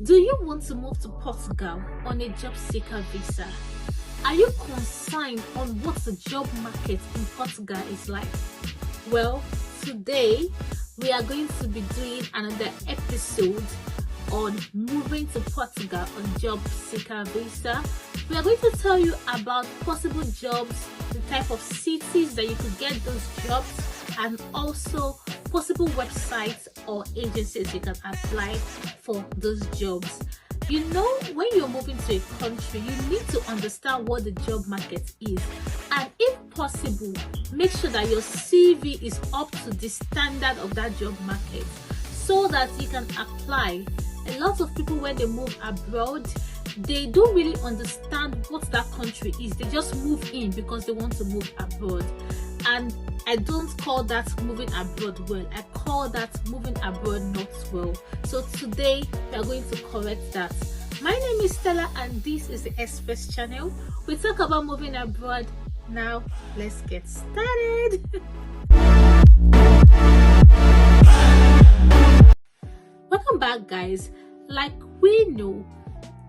Do you want to move to Portugal on a job seeker visa? Are you concerned on what the job market in Portugal is like? Well, today we are going to be doing another episode on moving to Portugal on job seeker visa. We are going to tell you about possible jobs, the type of cities that you could get those jobs, and also possible websites or agencies you can apply for those jobs. You know, when you're moving to a country, you need to understand what the job market is, and if possible, make sure that your CV is up to the standard of that job market so that you can apply. A lot of people, when they move abroad, they don't really understand what that country is. They just move in because they want to move abroad, and I don't call that moving abroad well. I call that moving abroad not well. So today we are going to correct that. My name is Stella and this is the Express channel. We talk about moving abroad. Now let's get started. Welcome back, guys. Like we know,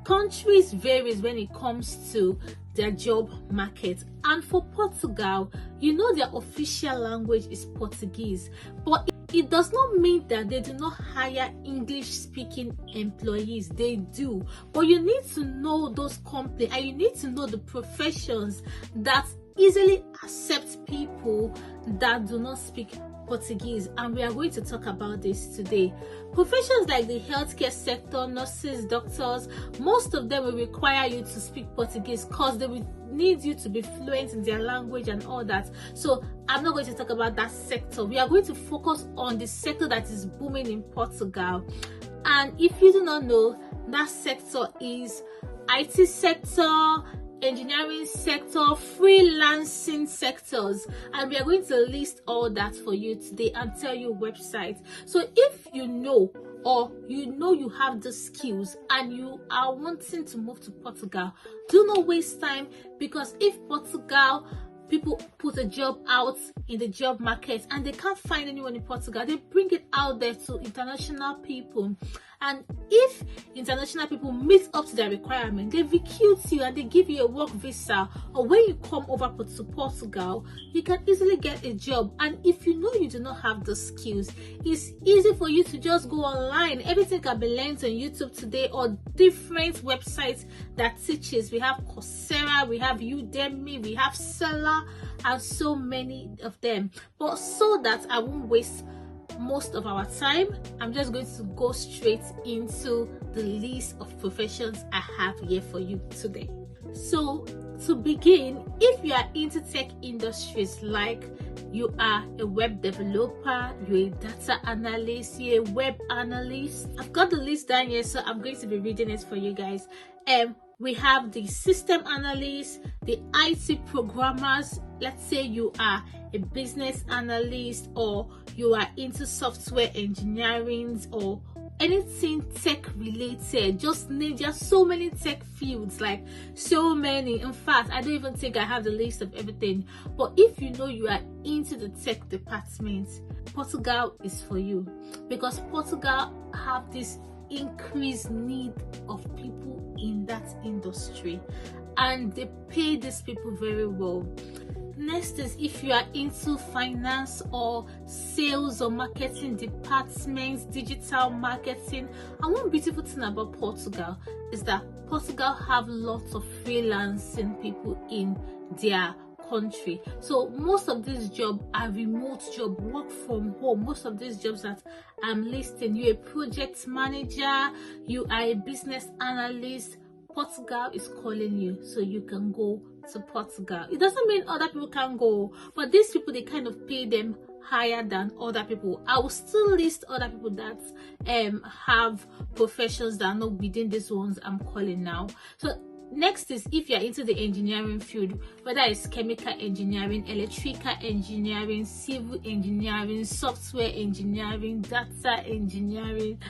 countries varies when it comes to their job market, and for Portugal, you know, their official language is Portuguese, but it does not mean that they do not hire English speaking employees. They do, but you need to know those companies and you need to know the professions that easily accept people that do not speak Portuguese, and we are going to talk about this today. Professions like the healthcare sector, nurses, doctors, most of them will require you to speak Portuguese because they will need you to be fluent in their language and all that. So I'm not going to talk about that sector. We are going to focus on the sector that is booming in Portugal. And if you do not know, that sector is IT sector, engineering sector, freelancing sectors, and we are going to list all that for you today and tell you websites. So if you know, or you know you have the skills and you are wanting to move to Portugal, do not waste time, because if Portugal people put a job out in the job market and they can't find anyone in Portugal, they bring it out there to international people, and if international people meet up to their requirement, they recruit you and they give you a work visa, or when you come over to Portugal, you can easily get a job. And if you know you do not have the skills, it's easy for you to just go online. Everything can be learned on YouTube today or different websites that teaches. We have Coursera, we have Udemy, we have Seller, and so many of them. But so that I won't waste most of our time, I'm just going to go straight into the list of professions I have here for you today. So to begin, if you are into tech industries, like you are a web developer, you're a data analyst, you're a web analyst, I've got the list down here, so I'm going to be reading it for you guys. We have the system analysts, the IT programmers. Let's say you are a business analyst, or you are into software engineering, or anything tech related. Just name, there are so many tech fields, like so many. In fact, I don't even think I have the list of everything. But if you know you are into the tech department, Portugal is for you, because Portugal have this increased need of people in that industry, and they pay these people very well. Next is if you are into finance or sales or marketing departments, digital marketing. And one beautiful thing about Portugal is that Portugal have lots of freelancing people in their country. So most of these jobs are remote job, work from home. Most of these jobs that I'm listing, you're a project manager, you are a business analyst, Portugal is calling you, so you can go to Portugal. It doesn't mean other people can go, but these people, they kind of pay them higher than other people. I will still list other people that have professions that are not within these ones I'm calling now. So next is if you're into the engineering field, whether it's chemical engineering, electrical engineering, civil engineering, software engineering, data engineering.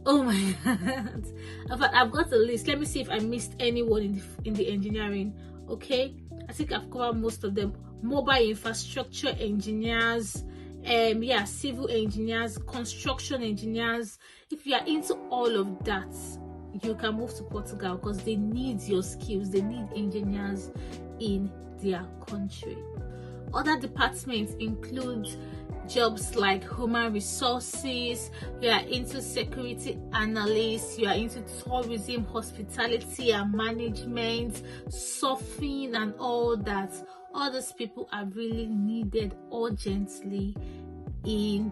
Oh my god. In fact, I've got a list. Let me see if I missed anyone in the engineering. Okay, I think I've covered most of them. Mobile infrastructure engineers, civil engineers, construction engineers. If you are into all of that, you can move to Portugal because they need your skills. They need engineers in their country. Other departments include jobs like human resources, you are into security analysts, you are into tourism, hospitality and management, surfing and all that. All those people are really needed urgently in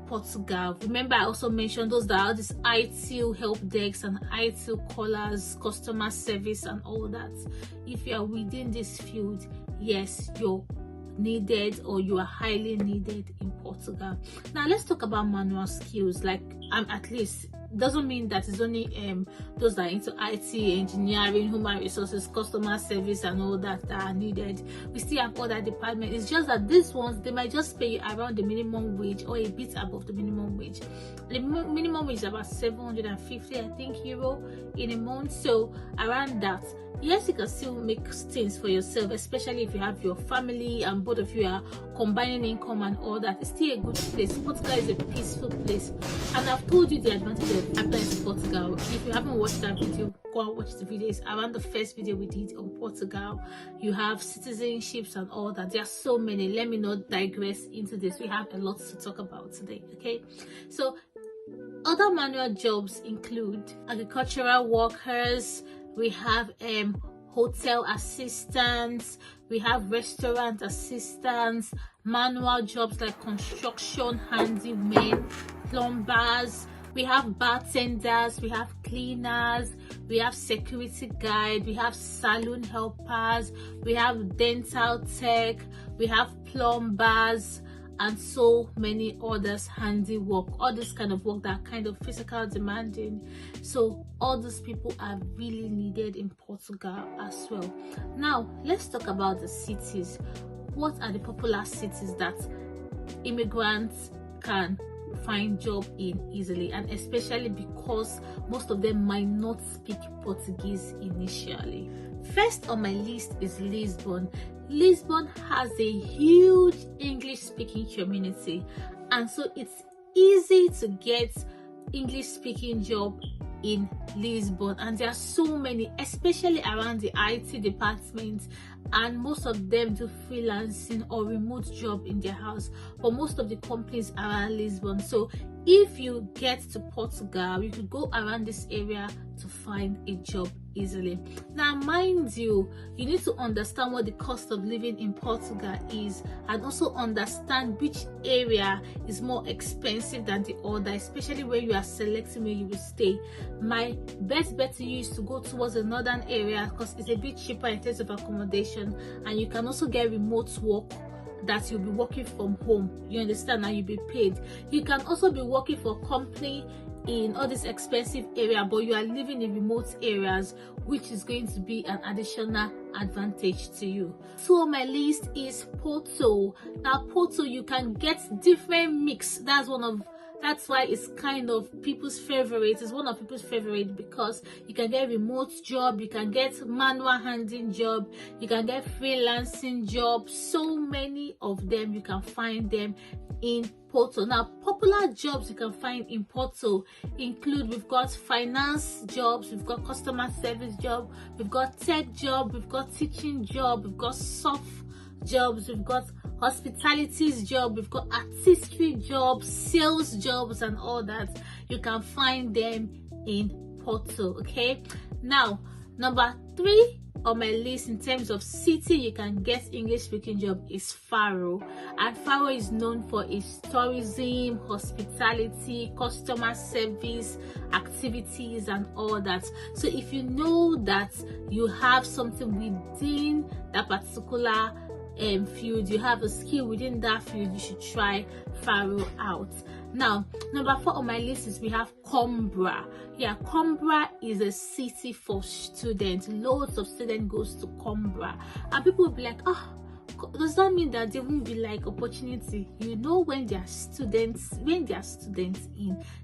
Portugal. Remember, I also mentioned those that are this IT help desks and IT callers, customer service and all that. If you are within this field, yes, you're needed, or you are highly needed in Portugal. Now let's talk about manual skills. Like at least doesn't mean that it's only those that are into IT, engineering, human resources, customer service and all that are needed. We still have other departments. It's just that these ones, they might just pay you around the minimum wage or a bit above the minimum wage. The minimum wage is about 750, I think, euro in a month. So around that, yes, you can still make things for yourself, especially if you have your family and both of you are combining income and all that. It's still a good place. Portugal is a peaceful place, and I've told you the advantage of applying to Portugal. If you haven't watched that video, go and watch the videos around the first video we did on Portugal. You have citizenships and all that. There are so many. Let me not digress into this. We have a lot to talk about today. Okay, so other manual jobs include agricultural workers. We have hotel assistants, we have restaurant assistants, manual jobs like construction handymen, plumbers, we have bartenders, we have cleaners, we have security guide, we have salon helpers, we have dental tech, we have plumbers, and so many others, handiwork, all this kind of work that are kind of physical demanding. So all these people are really needed in Portugal as well. Now let's talk about the cities. What are the popular cities that immigrants can find job in easily, and especially because most of them might not speak Portuguese initially? First on my list is Lisbon. Lisbon has a huge English speaking community, and so it's easy to get English speaking job in Lisbon, and there are so many, especially around the IT department, and most of them do freelancing or remote job in their house for most of the companies around Lisbon. So if you get to Portugal, you could go around this area to find a job easily. Now mind you, you need to understand what the cost of living in Portugal is, and also understand which area is more expensive than the other, especially when you are selecting where you will stay. My best bet to you is to go towards the northern area because it's a bit cheaper in terms of accommodation, and you can also get remote work that you'll be working from home, you understand, and you'll be paid. You can also be working for a company in all this expensive area, but you are living in remote areas, which is going to be an additional advantage to you. So on my list is Porto. Now Porto, you can get different mix. That's why it's kind of people's favorite. It's one of people's favorite because you can get remote job, you can get manual handling job, you can get freelancing job. So many of them, you can find them in Porto. Now popular jobs you can find in Porto include, we've got finance jobs, we've got customer service job, we've got tech job, we've got teaching job, we've got soft jobs, we've got hospitalities job, we've got artistry jobs, sales jobs and all that. You can find them in Porto. Okay, now number 3 on my list in terms of city you can get English speaking job is Faro, and Faro is known for its tourism, hospitality, customer service activities and all that. So if you know that you have something within that particular field, you have a skill within that field, you should try Faro out. Now number 4 on my list is we have Coimbra. Yeah, Coimbra is a city for students. Loads of students goes to Coimbra, and people will be like, oh, does that mean that there won't be like opportunity? You know, when there are students in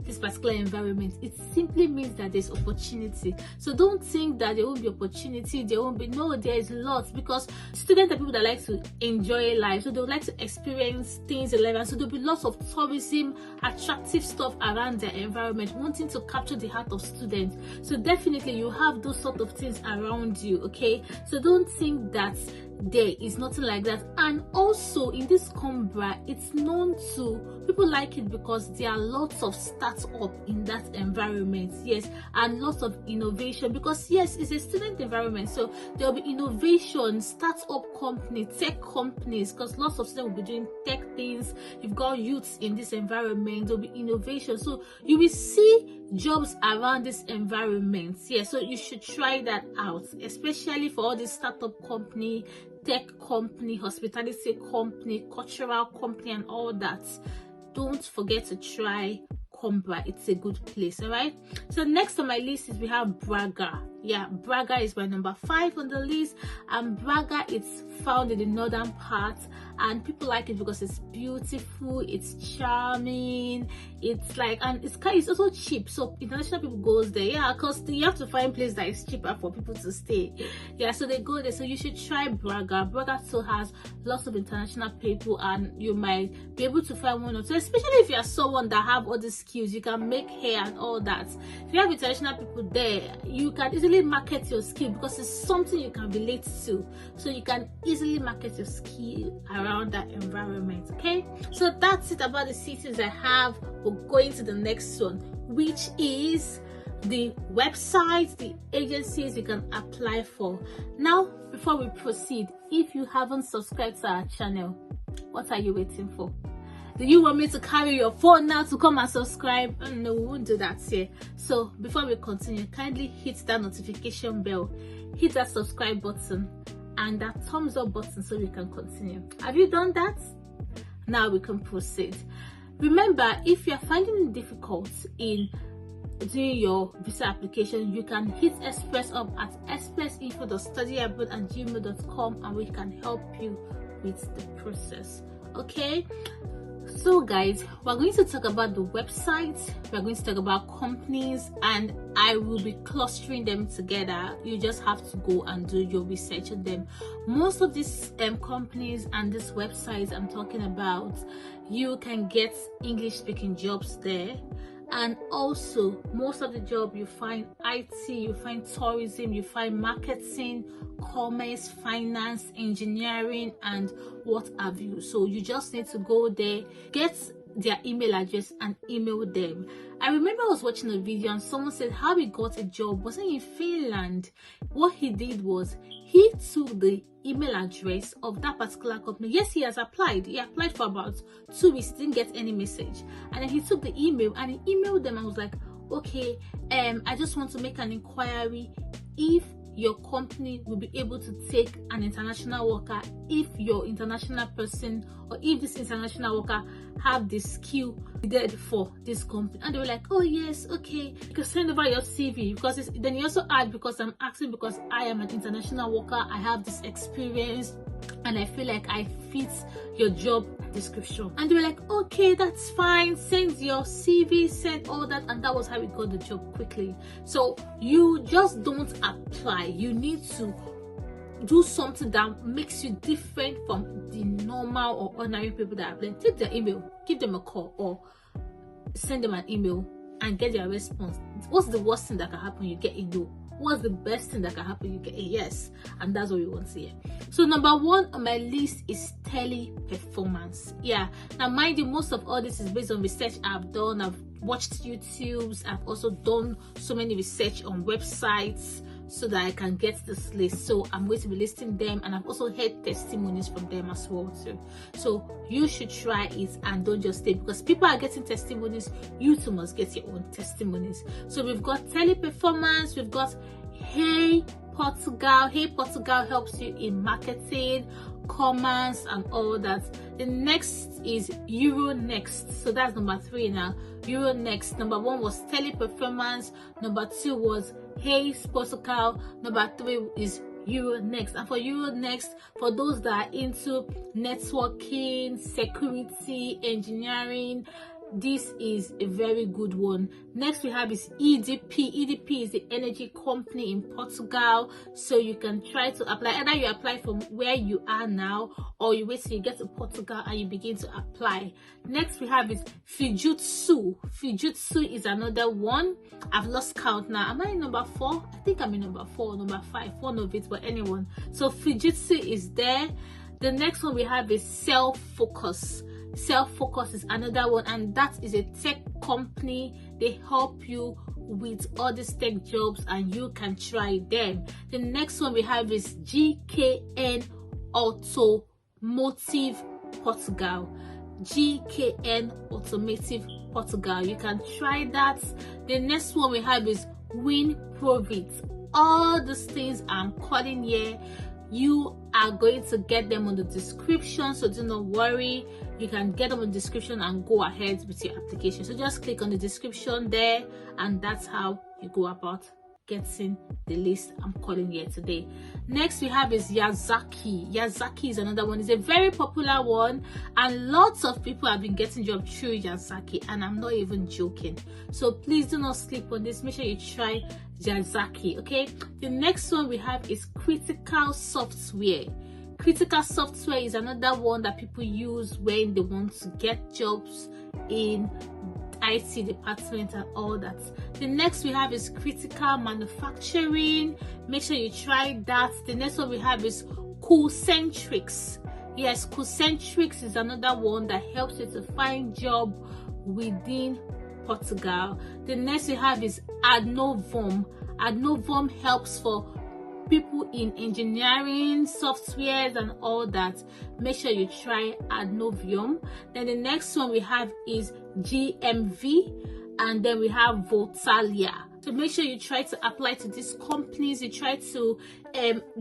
this particular environment, it simply means that there's opportunity. So don't think that there won't be opportunity, there won't be. No, there is lots, because students are people that like to enjoy life, so they would like to experience things in life, and so there'll be lots of tourism, attractive stuff around their environment, wanting to capture the heart of students. So definitely you have those sort of things around you, okay? So don't think that there is nothing like that. And also in this Cumbria, it's known to, people like it because there are lots of startup in that environment, yes, and lots of innovation, because yes, it's a student environment, so there will be innovation, startup company, tech companies, because lots of students will be doing tech things. You've got youths in this environment, there'll be innovation, so you will see jobs around this environment. Yeah, so you should try that out, especially for all these startup company, tech company, hospitality company, cultural company, and all that. Don't forget to try Cumbria. It's a good place. All right, so next on my list is we have Braga. Yeah, Braga is my number 5 on the list, and Braga is found in the northern part, and people like it because it's beautiful, it's charming, it's like, and it's also cheap, so international people goes there. Yeah, because you have to find a place that is cheaper for people to stay. Yeah, so they go there. So you should try Braga. Braga still has lots of international people, and you might be able to find one or two, especially if you are someone that have all the skills, you can make hair and all that. If you have international people there, you can easily market your skill, because it's something you can relate to, so you can easily market your skill around that environment. Okay, so that's it about the cities I have. We're going to the next one, which is the websites, the agencies you can apply for. Now, before we proceed, if you haven't subscribed to our channel, what are you waiting for? Do you want me to carry your phone now to come and subscribe? No, we won't do that here. So before we continue, kindly hit that notification bell, hit that subscribe button, and that thumbs up button so we can continue. Have you done that? Now we can proceed. Remember, if you're finding it difficult in doing your visa application, you can hit Express up at expressinfo.studyabroad@gmail.com, and we can help you with the process. Okay, so guys, we're going to talk about the websites, we're going to talk about companies, and I will be clustering them together. You just have to go and do your research on them. Most of these companies and these websites I'm talking about, you can get English speaking jobs there. And also, most of the job you find IT, you find tourism, you find marketing, commerce, finance, engineering, and what have you. So you just need to go there, get their email address, and email them. I remember I was watching a video and someone said how he got a job wasn't in Finland. What he did was he took the email address of that particular company. Yes, he has applied. He applied for about 2 weeks, didn't get any message, and then he took the email and he emailed them and was like, okay, I just want to make an inquiry if your company will be able to take an international worker, if your international person, or if this international worker have the skill needed for this company. And they were like, oh yes, okay, you can send over your CV, because then you also add, because I'm asking because I am an international worker, I have this experience, and I feel like I fit your job description. And they were like, okay, that's fine, send your CV, send all that. And that was how we got the job quickly. So you just don't apply, you need to do something that makes you different from the normal or ordinary people that apply. Take their email, give them a call, or send them an email and get their response. What's the worst thing that can happen? You get a no. What's the best thing that can happen? You get a yes. And that's what we want to hear. So number 1 on my list is teleperformance. Yeah, now mind you, most of all this is based on research I've done. I've watched YouTubes, I've also done so many research on websites so that I can get this list. So I'm going to be listing them, and I've also heard testimonies from them as well too. So you should try it and don't just stay because people are getting testimonies. You too must get your own testimonies. So we've got teleperformance, we've got haysportugal. Haysportugal helps you in marketing, commerce, and all that. The next is Euronext. So that's number 3 now. Euronext. Number 1 was teleperformance. Number 2 was haysportugal. Number 3 is Euronext. And for Euronext, for those that are into networking, security, engineering, this is a very good one. Next we have is EDP. EDP is the energy company in Portugal, so you can try to apply. Either you apply from where you are now, or you wait till you get to Portugal and you begin to apply. Next we have is fujitsu. Fujitsu is another one. I've lost count now. Am I in number 4? I think I'm in number 4 or number 5, one of it, but anyone. So fujitsu is there. The next one we have is celfocus. Celfocus is another one, and that is a tech company. They help you with all these tech jobs and you can try them. The next one we have is GKN Automotive Portugal. GKN Automotive Portugal, you can try that. The next one we have is winprovut. All these things I'm calling here, you are going to get them on the description, so do not worry. You can get them on the description and go ahead with your application. So just click on the description there, and that's how you go about getting the list I'm calling here today. Next we have is yazaki. Yazaki is another one. It's a very popular one, and lots of people have been getting jobs through yazaki, and I'm not even joking. So please do not sleep on this. Make sure you try yazaki. Okay, the next one we have is critical software. Critical software is another one that people use when they want to get jobs in IT department and all that. The next we have is critical manufacturing. Make sure you try that. The next one we have is cucentrix. Yes, cucentrix is another one that helps you to find job within Portugal. The next we have is adnovum. Adnovum helps for people in engineering, softwares and all that. Make sure you try adnovum. Then the next one we have is GMV, and then we have voltalia. So make sure you try to apply to these companies. You try to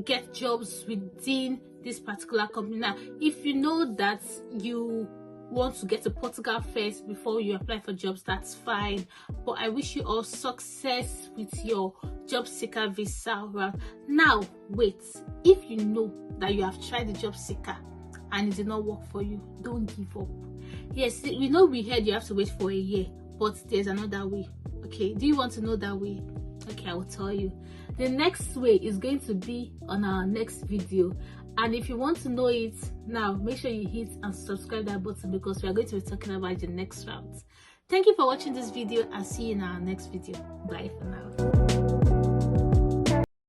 get jobs within this particular company. Now if you know that you want to get to Portugal first before you apply for jobs, that's fine, but I wish you all success with your job seeker visa route. Now wait, if you know that you have tried the job seeker and it did not work for you, don't give up. Yes, we know we heard you have to wait for a year, but there's another way. Okay, do you want to know that way? Okay, I will tell you. The next way is going to be on our next video, and if you want to know it now, make sure you hit and subscribe that button, because we are going to be talking about the next route. Thank you for watching this video, and see you in our next video. Bye for now.